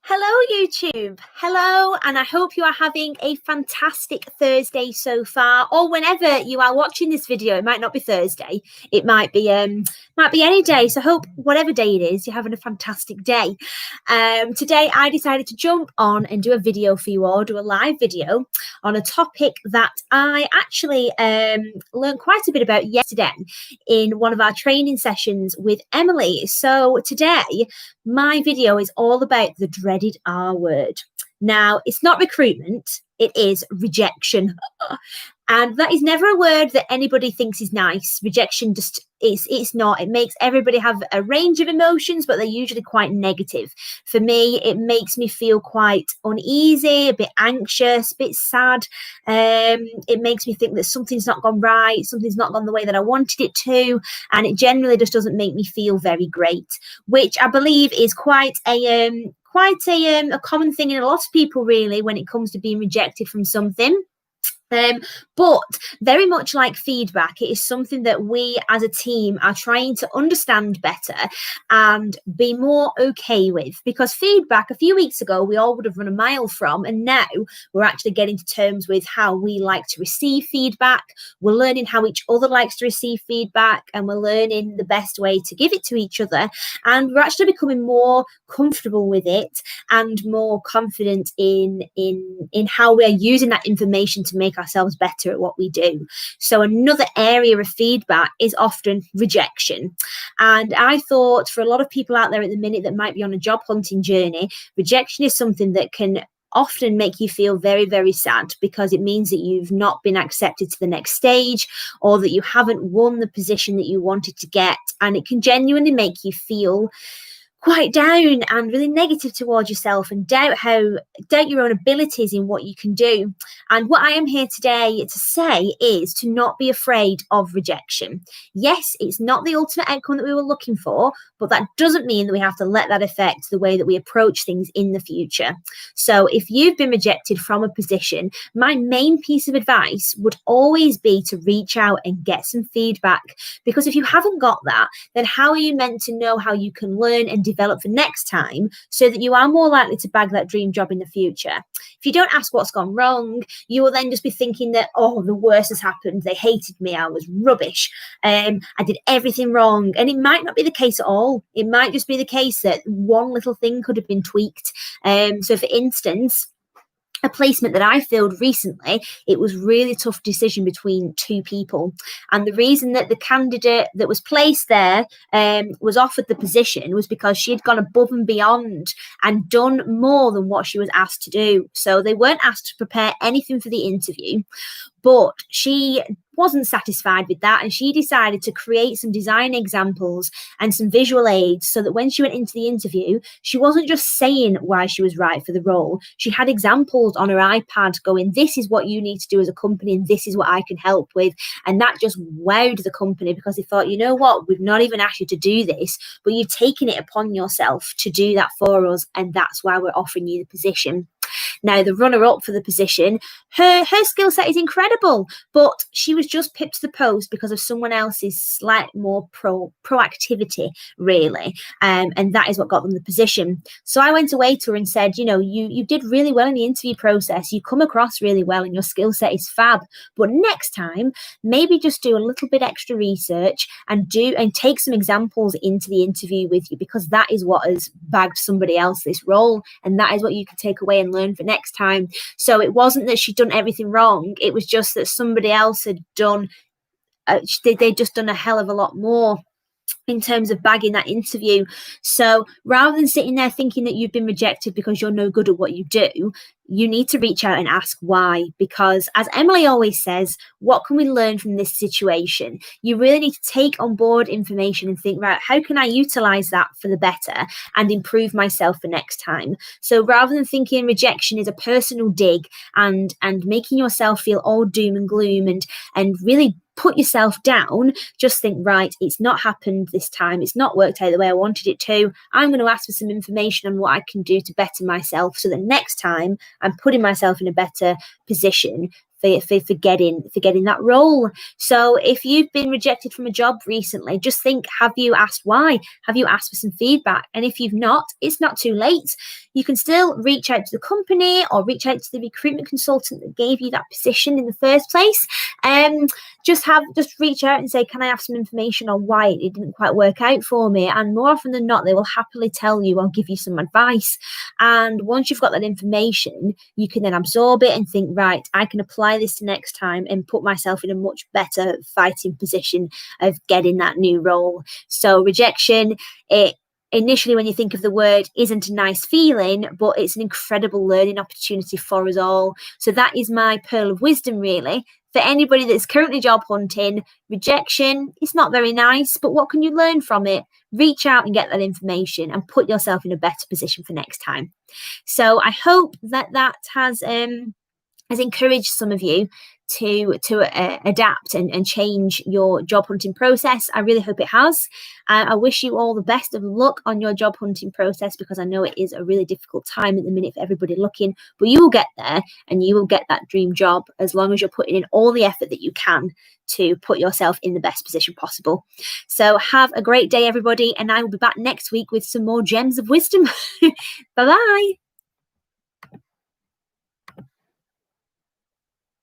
Hello, YouTube. Hello, and I hope you are having a fantastic Thursday so far, or whenever you are watching this video. It might not be Thursday. It might be any day. So, hope whatever day it is, you're having a fantastic day. Today, I decided to jump on and do a video for you all, do a live video on a topic that I actually learned quite a bit about yesterday in one of our training sessions with Emily. So today, my video is all about the dreaded R word. Now, it's not recruitment, it is rejection. And that is never a word that anybody thinks is nice. Rejection just it's not. It makes everybody have a range of emotions, but they're usually quite negative. For me, it makes me feel quite uneasy, a bit anxious, a bit sad. It makes me think that something's not gone right, something's not gone the way that I wanted it to, and it generally just doesn't make me feel very great, which I believe is quite a common thing in a lot of people, really, when it comes to being rejected from something. But very much like feedback, it is something that we as a team are trying to understand better and be more okay with, because feedback a few weeks ago we all would have run a mile from, and now we're actually getting to terms with how we like to receive feedback. We're learning how each other likes to receive feedback, and we're learning the best way to give it to each other, and we're actually becoming more comfortable with it and more confident in how we're using that information to make ourselves better at what we do. So another area of feedback is often rejection. And I thought for a lot of people out there at the minute that might be on a job hunting journey, rejection is something that can often make you feel very, very sad, because it means that you've not been accepted to the next stage, or that you haven't won the position that you wanted to get. And it can genuinely make you feel quite down and really negative towards yourself, and doubt your own abilities in what you can do. And what I am here today to say is to not be afraid of rejection. Yes, it's not the ultimate outcome that we were looking for, but that doesn't mean that we have to let that affect the way that we approach things in the future. So if you've been rejected from a position, my main piece of advice would always be to reach out and get some feedback, because if you haven't got that, then how are you meant to know how you can learn and develop for next time, so that you are more likely to bag that dream job in the future? If you don't ask what's gone wrong, you will then just be thinking that, oh, the worst has happened. They hated me. I was rubbish. I did everything wrong. And it might not be the case at all. It might just be the case that one little thing could have been tweaked. So for instance, a placement that I filled recently, it was really tough decision between two people. And the reason that the candidate that was placed there was offered the position was because she had gone above and beyond and done more than what she was asked to do. So they weren't asked to prepare anything for the interview, but she wasn't satisfied with that, and she decided to create some design examples and some visual aids, so that when she went into the interview, she wasn't just saying why she was right for the role. She had examples on her iPad going, this is what you need to do as a company, and this is what I can help with. And that just wowed the company, because they thought, you know what, we've not even asked you to do this, but you've taken it upon yourself to do that for us, and that's why we're offering you the position. Now, the runner-up for the position, her skill set is incredible, but she was just pipped to the post because of someone else's slight more proactivity, really, and that is what got them the position. So I went away to her and said, you know, you did really well in the interview process. You come across really well, and your skill set is fab. But next time, maybe just do a little bit extra research and take some examples into the interview with you, because that is what has bagged somebody else this role, and that is what you can take away and learn for next time. So it wasn't that she'd done everything wrong, it was just that somebody else had done they'd just done a hell of a lot more in terms of bagging that interview. So rather than sitting there thinking that you've been rejected because you're no good at what you do, you need to reach out and ask why. Because as Emily always says, what can we learn from this situation? You really need to take on board information and think, right, how can I utilize that for the better and improve myself for next time? So rather than thinking rejection is a personal dig and making yourself feel all doom and gloom and really put yourself down, just think, right, it's not happened this time. It's not worked out the way I wanted it to. I'm going to ask for some information on what I can do to better myself, so that next time I'm putting myself in a better position for getting that role. So if you've been rejected from a job recently, just think, have you asked why? Have you asked for some feedback? And if you've not, it's not too late. You can still reach out to the company or reach out to the recruitment consultant that gave you that position in the first place. Just reach out and say, can I have some information on why it didn't quite work out for me? And more often than not, they will happily tell you or give you some advice. And once you've got that information, you can then absorb it and think, right, I can apply this next time and put myself in a much better fighting position of getting that new role. So rejection, initially, when you think of the word, isn't a nice feeling, but it's an incredible learning opportunity for us all. So that is my pearl of wisdom, really. For anybody that's currently job hunting, rejection is not very nice, but what can you learn from it? Reach out and get that information and put yourself in a better position for next time. So I hope that has encouraged some of you to adapt and change your job hunting process. I really hope it has. I wish you all the best of luck on your job hunting process, because I know it is a really difficult time at the minute for everybody looking, but you will get there and you will get that dream job as long as you're putting in all the effort that you can to put yourself in the best position possible. So have a great day, everybody, and I will be back next week with some more gems of wisdom. Bye-bye.